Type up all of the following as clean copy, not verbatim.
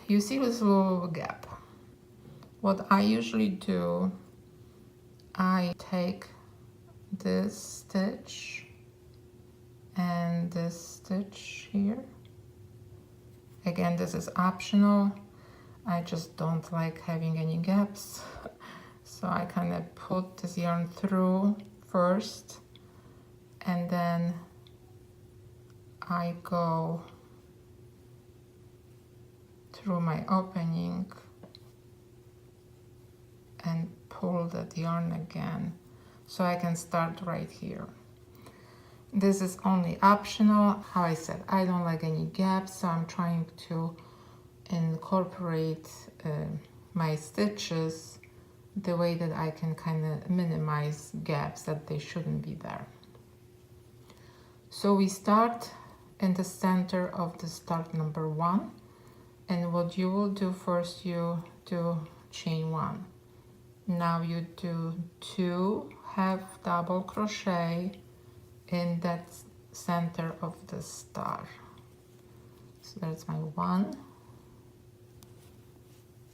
you see this little gap. What I usually do, I take this stitch and this stitch here. Again, this is optional. I just don't like having any gaps. So I kind of put this yarn through first, and then I go through my opening and pull that yarn again, so I can start right here. This is only optional. How I said, I don't like any gaps, so I'm trying to incorporate my stitches the way that I can kind of minimize gaps that they shouldn't be there. So we start in the center of the start number 1, and what you will do first, you do chain 1. Now you do 2 half double crochet in that center of the star. So that's my 1,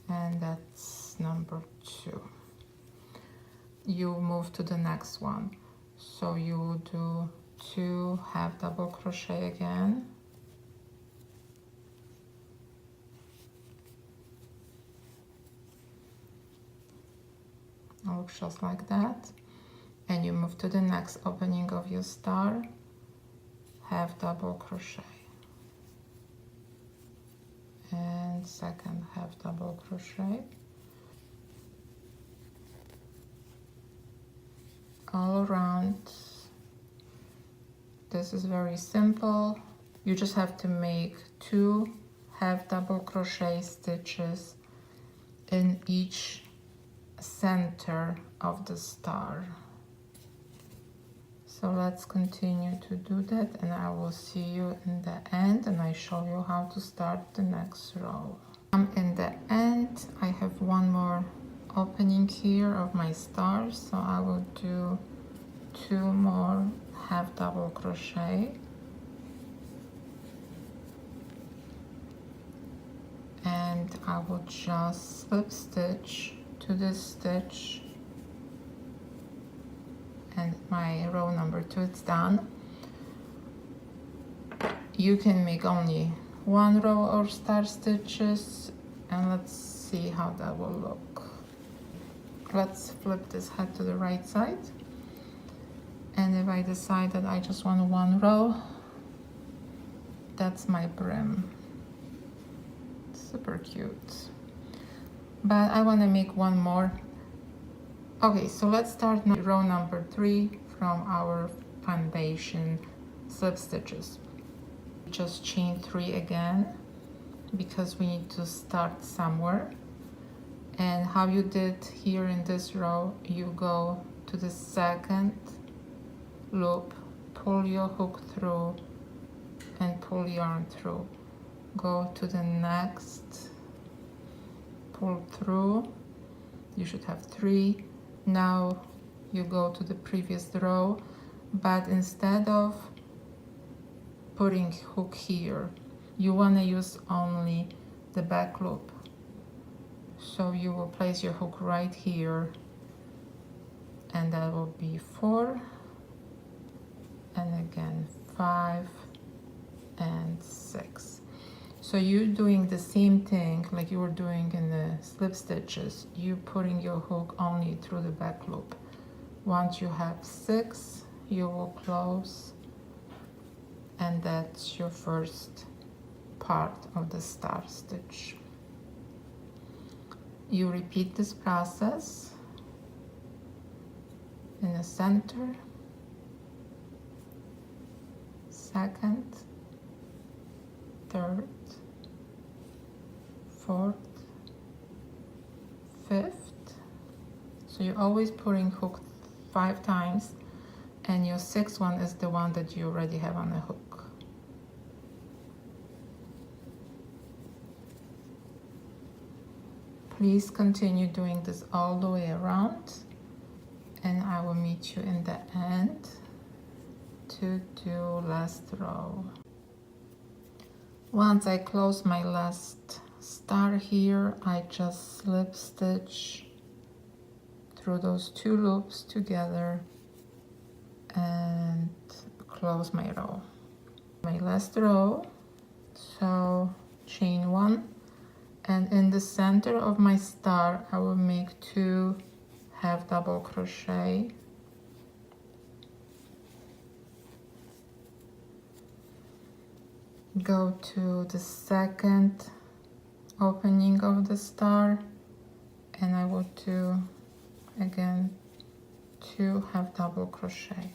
and that's number 2. You move to the next one, so you will do 2 half double crochet again, it looks just like that, and you move to the next opening of your star, half double crochet, and second half double crochet, all around. This is very simple. You just have to make 2 half double crochet stitches in each center of the star. So let's continue to do that, and I will see you in the end, and I show you how to start the next row. I'm in the end. I have one more opening here of my stars, so I will do 2 more half double crochet, and I will just slip stitch to this stitch, and my row number 2 is done. You can make only 1 row of star stitches, and let's see how that will look. Let's flip this head to the right side, and if I decide that I just want 1 row, that's my brim. Super cute. But I want to make 1 more. Okay, so let's start now row number 3 from our foundation slip stitches. Just chain 3 again, because we need to start somewhere. And how you did here in this row, you go to the second loop, pull your hook through and pull yarn through, go to the next, pull through, you should have 3. Now you go to the previous row, but instead of putting hook here, you want to use only the back loop. So you will place your hook right here, and that will be 4, and again 5 and 6. So you're doing the same thing like you were doing in the slip stitches. You putting your hook only through the back loop. Once you have 6, you will close, and that's your first part of the star stitch. You repeat this process in the center, second, third, fourth, fifth. So you're always putting hook 5 times, and your 6th one is the one that you already have on the hook. Please continue doing this all the way around, and I will meet you in the end to do last row. Once I close my last star star here, I just slip stitch through those 2 loops together and close my row. My last row, so chain 1, and in the center of my star I will make 2 half double crochet. Go to the second opening of the star and I will do again 2 half double crochet,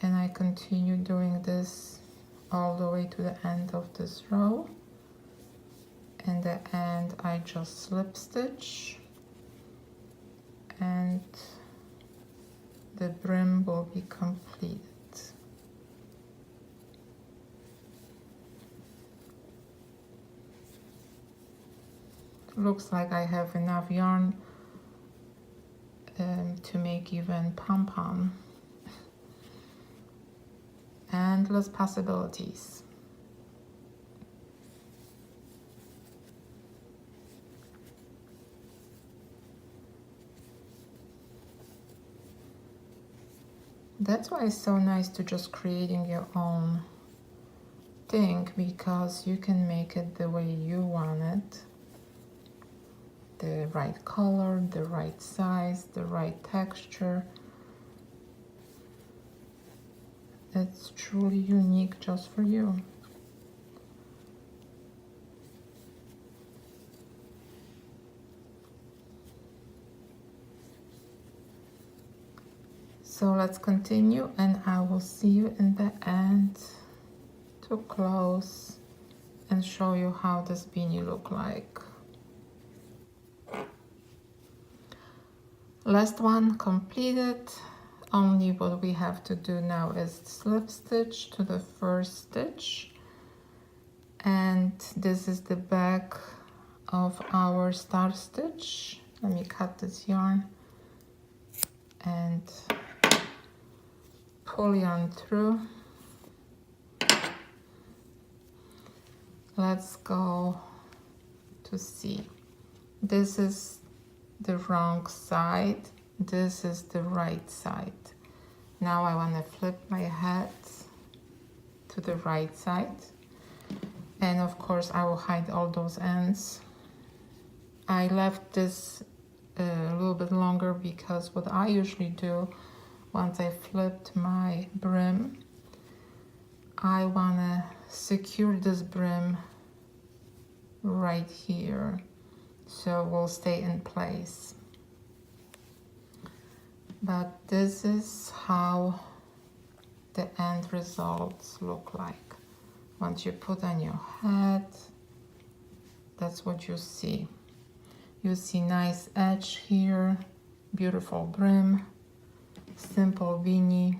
and I continue doing this all the way to the end of this row. In the end I just slip stitch and the brim will be completed. Looks like I have enough yarn to make even pom-pom. Endless possibilities. That's why it's so nice to just creating your own thing, because you can make it the way you want it. The right color, the right size, the right texture. It's truly unique just for you. So let's continue and I will see you in the end to close and show you how this beanie look like. Last one completed. Only what we have to do now is slip stitch to the first stitch, and this is the back of our star stitch. Let me cut this yarn and pull yarn through. Let's go to C. This is the wrong side, this is the right side. Now I want to flip my head to the right side, and of course I will hide all those ends. I left this a little bit longer because what I usually do once I flipped my brim, I want to secure this brim right here so it will stay in place. But this is how the end results look like. Once you put on your head, that's what you see. You see nice edge here, beautiful brim, simple beanie,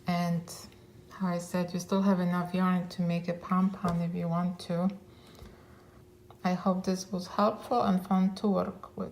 and how I said, you still have enough yarn to make a pom-pom if you want to. I hope this was helpful and fun to work with.